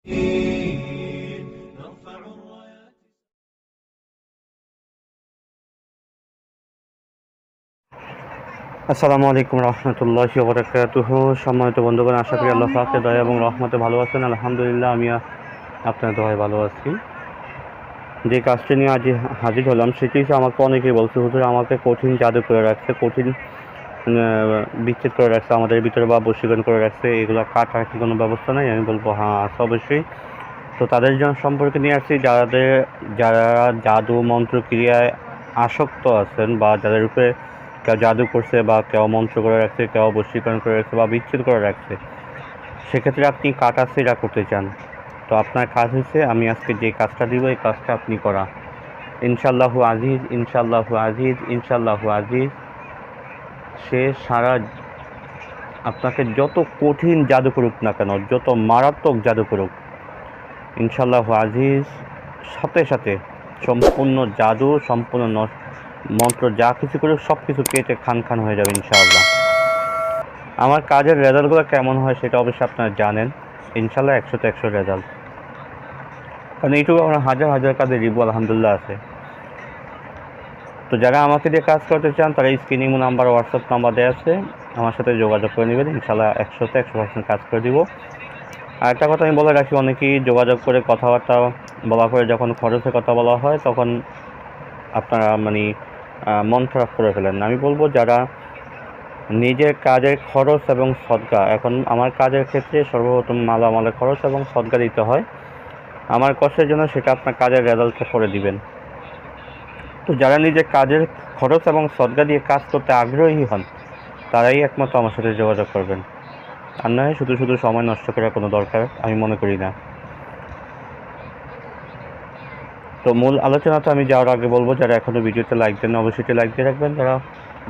আসসালামু আলাইকুম রহমতুল্লাহি ওয়া বারাকাতুহু। সম্মানিত বন্ধুগণ, আশা করি আল্লাহ পাকের দয়া এবং রহমতে ভালো আছেন। আলহামদুলিল্লাহ, আমি আপনার দয়ায় ভালো আছি। যে কাজটি নিয়ে আজ হাজির হলাম সেটি হচ্ছে, আমাকে অনেকেই বলছে, হুজুর আমাকে কঠিন জাদু করে রাখছে, কঠিন বিচ্ছেদ করে রাখছে আমাদের ভিতরে, বা বশীকরণ করে রাখছে, এগুলো কাটার কি কোনো ব্যবস্থা নাই? আমি বলবো হ্যাঁ আছে অবশ্যই। তো তাদের জন্য সম্পর্কে নিয়ে আসছি, যারা জাদু মন্ত্র ক্রিয়ায় আসক্ত আছেন, বা যাদের উপরে কেউ জাদু করছে, বা কেউ মন্ত্র করে রাখছে, কেউ বশীকরণ করে রাখছে, বা বিচ্ছেদ করে রাখছে। সেক্ষেত্রে আপনি কাটা ছেঁড়া করতে চান, তো আপনার কাজ হচ্ছে, আমি আজকে যে কাজটা দিব এই কাজটা আপনি করা। ইনশাল্লাহু আজিজ, ইনশাল্লাহু আজিজ, ইনশাল্লাহু আজিজ। সে সারা আপনাকে যত কঠিন জাদু করুক না কেন, যত মারাত্মক জাদু করুক, ইনশাল্লাহু আজিজ সাথে সাথে সম্পূর্ণ জাদু, সম্পূর্ণ মন্ত্র যা কিছু করুক সব কিছু কেটে খান খান হয়ে যাবে ইনশাআল্লাহ। আমার কাজের রেজাল্টগুলো কেমন হয় সেটা অবশ্যই আপনারা জানেন। ইনশাল্লাহ 100তে 100 রেজাল্ট, কারণ এইটুকু আমরা হাজার হাজার কাজের রিভিউ আলহামদুলিল্লাহ আছে। তো যারা আমাকে দিয়ে কাজ করতে চান তারা স্ক্রিনিং নাম্বার, হোয়াটসঅ্যাপ নাম্বার দেওয়া আছে, আমার সাথে যোগাযোগ করে নেবেন। ইনশাল্লাহ 100তে 100% কাজ করে দিব। আর একটা কথা আমি বলে রাখি, অনেকেই যোগাযোগ করে কথাবার্তা বলা করে যখন খরচের কথা বলা হয় তখন আপনারা মন খারাপ করে ফেলেন। আমি বলবো, যারা নিজের কাজের খরচ এবং সদকা, এখন আমার কাজের ক্ষেত্রে সর্বপ্রথম মালামালের খরচ এবং সদকা দিতে হয়। আমার কষ্টের জন্য সেটা আপনার কাজের রেজাল্টটা করে দিবেন। তো যারা নিজের কাজের খরচ এবং সদকা দিয়ে কাজ করতে আগ্রহী হন তারাই একমাত্র আমার সাথে যোগাযোগ করবেন। আর নয় শুধু শুধু সময় নষ্ট করার কোনো দরকার আমি মনে করি না। তো মূল আলোচনাটা আমি যাওয়ার আগে বলবো, যারা এখনও ভিডিওতে লাইক দেন অবশ্যই লাইক দিয়ে রাখবেন, যারা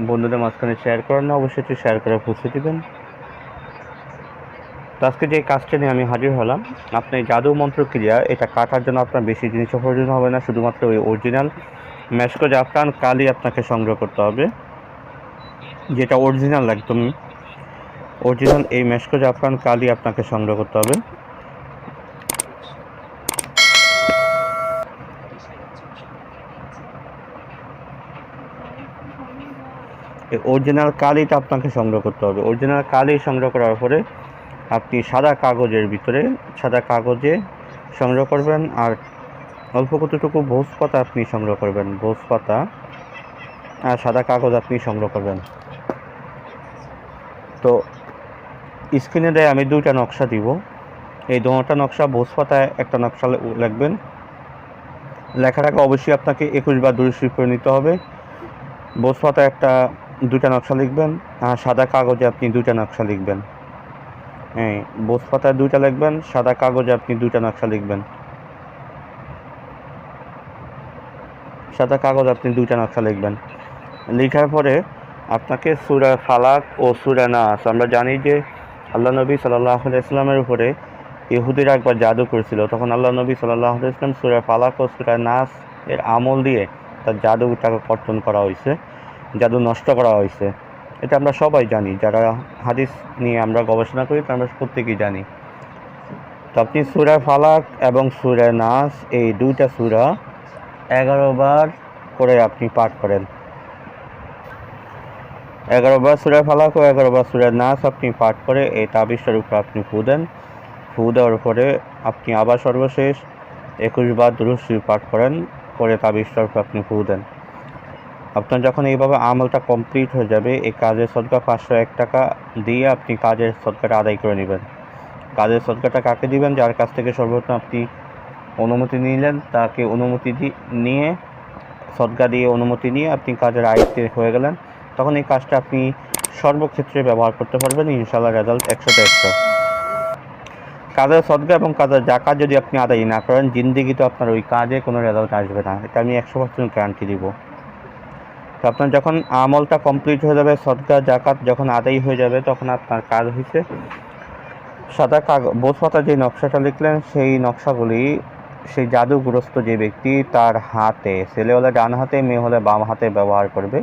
বন্ধুদের মাঝখানে শেয়ার করেন না অবশ্যই শেয়ার করে পৌঁছে দেবেন। তো আজকে যে কাজটা নিয়ে আমি হাজির হলাম, আপনি জাদু মন্ত্র ক্রিয়া এটা কাটার জন্য আপনার বেশি জিনিসও প্রয়োজন হবে না, শুধুমাত্র ওই অরিজিনাল মেশকো জাফরান কালি আপনাকে সংগ্রহ করতে হবে, যেটা অরিজিনাল, একদম অরিজিনাল এই মেশকো জাফরান কালি আপনাকে সংগ্রহ করতে হবে। এই অরিজিনাল কালিটা আপনাকে সংগ্রহ করতে হবে। অরিজিনাল কালি সংগ্রহ করার পরে আপনি সাদা কাগজে সংগ্রহ করবেন, আর অল্প কতটুকু ভোজ পাতা আপনি সংগ্রহ করবেন, ভোজ পাতা আর সাদা কাগজ আপনি সংগ্রহ করবেন। তো স্ক্রিনে দেয় আমি দুইটা নকশা দিব, এই দুটা নকশা ভোজ পাতায় একটা নকশা লিখবেন। লেখার আগে অবশ্যই আপনাকে 21 বার দুরূদ শরীফ পড়ে নিতে হবে। ভোজ পাতায় দুইটা নকশা লিখবেন, আর সাদা কাগজে আপনি দুইটা নকশা লিখবেন। হ্যাঁ, ভোজ পাতায় দুইটা লিখবেন, সাদা কাগজে আপনি দুইটা নকশা লিখবেন। সাদা কাগজ আপনি দুইটা নকশা লিখবেন। লেখার পরে আপনাকে সূরা ফালাক ও সূরা নাস, আমরা জানি যে আল্লাহ নবী সাল্লাল্লাহু আলাইহি ওয়াসাল্লামের উপরে ইহুদিরা একবার জাদু করেছিল, তখন আল্লাহ নবী সাল্লাল্লাহু আলাইহি ওয়াসাল্লাম সূরা ফালাক ও সূরা নাস এর আমল দিয়ে তার জাদুটাকে কর্তন করা হয়েছে, জাদু নষ্ট করা হয়েছে। এটা আমরা সবাই জানি, যারা হাদিস নিয়ে আমরা গবেষণা করি তা আমরা প্রত্যেকেই জানি। তো আপনি সূরা ফালাক এবং সূরা নাস এই দুইটা সূরা 11 বার করে আপনি পাঠ করেন। 11 বার সূরা ফালাক ও 11 বার সূরা নাস আপনি পাঠ করে এই তাবিজটার উপর আপনি ফু দেন। ফু দেওয়ার পরে আপনি আবার সর্বশেষ 21 বার দুরূদ শরীফ পাঠ করেন, করে তাবিজটার উপর আপনি ফু দেন। আপনার যখন এইভাবে আমলটা কমপ্লিট হয়ে যাবে, এই কাজের সদকা 501 টাকা দিয়ে আপনি কাজের সদকাটা আদায় করে নেবেন। কাজের সদকাটা কাকে দিবেন? যার কাছ থেকে সর্বপ্রথম আপনি অনুমতি নিলেন, তাকে অনুমতি নিয়ে সদকা দিয়ে অনুমতি নিয়ে আপনি কাজের আয়ত্তে হয়ে গেলেন, তখন এই কাজটা আপনি সর্বক্ষেত্রে ব্যবহার করতে পারবেন। ইনশাআল্লাহ রেজাল্ট 100তে 100। কাজের সদকা এবং কাজের জাকাত যদি আপনি আদায় না করেন, জিন্দেগিতে আপনার ওই কাজে কোনো রেজাল্ট আসবে না, এটা আমি 100% গ্যারান্টি দিব। তো আপনার যখন আমলটা কমপ্লিট হয়ে যাবে, সদকা জাকাত যখন আদায় হয়ে যাবে, তখন আপনার কাজ হয়েছে সাদা ভোজ পাতা যে নকশাটা লিখলেন সেই নকশাগুলি সেই জাদুগ্রস্ত যে ব্যক্তি তার হাতে, ছেলে হলে ডান হাতে, মেয়ে হলে বাম হাতে ব্যবহার করবে।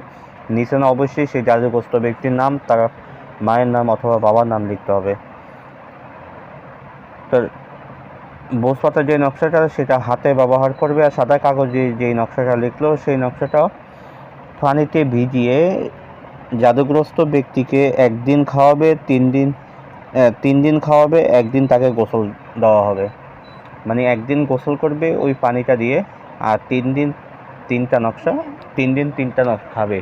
নিচে না অবশ্যই সেই জাদুগ্রস্ত ব্যক্তির নাম, তার মায়ের নাম অথবা বাবার নাম লিখতে হবে। তো ভোজপাতা যে নকশাটা সেটা হাতে ব্যবহার করবে, আর সাদা কাগজে যেই নকশাটা লিখলো সেই নকশাটা পানিতে ভিজিয়ে জাদুগ্রস্ত ব্যক্তিকে একদিন খাওয়াবে, 3 দিন খাওয়াবে, একদিন তাকে গোসল দেওয়া হবে। মানে একদিন গোসল করবে ওই পানিটা দিয়ে, আর 3 দিন 3টা নকশা খাবে।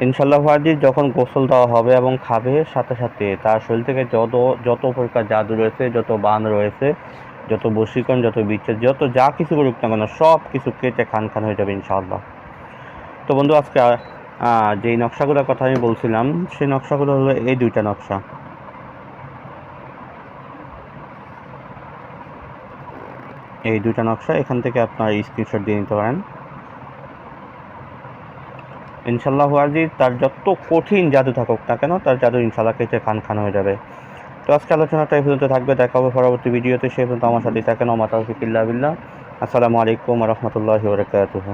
ইনশাল্লাহ হাজির যখন গোসল দেওয়া হবে এবং খাবে, সাথে সাথে তার শরীর থেকে যত প্রকার জাদু রয়েছে, যত বান রয়েছে, যত বশীকরণ, যত বিচ্ছেদ, যা কিছু করুক না কেন সব কিছু কেটে খান হয়ে যাবে ইনশাআল্লাহ। তো বন্ধু আজকে যেই নকশাগুলোর কথা আমি বলছিলাম সেই নকশাগুলো হলো এই 2টা নকশা। এই 2টা নকশা এখান থেকে আপনারা স্ক্রিনশট দিয়ে নিতে পারেন। ইনশাল্লাহ আজিজ তার যত কঠিন জাদু থাকুক না কেন, তার জাদু ইনশাল্লাহ কেটে খান হয়ে যাবে। তো আজকে আলোচনাটা এই পর্যন্ত থাকবে, দেখা হবে পরবর্তী ভিডিওতে। সেই পর্যন্ত আমার সাথে থাকেন। ওয়া মা তাওফিক ইল্লা বিল্লাহ। আসসালামু আলাইকুম ওয়া রাহমাতুল্লাহি ওয়া বারাকাতুহু।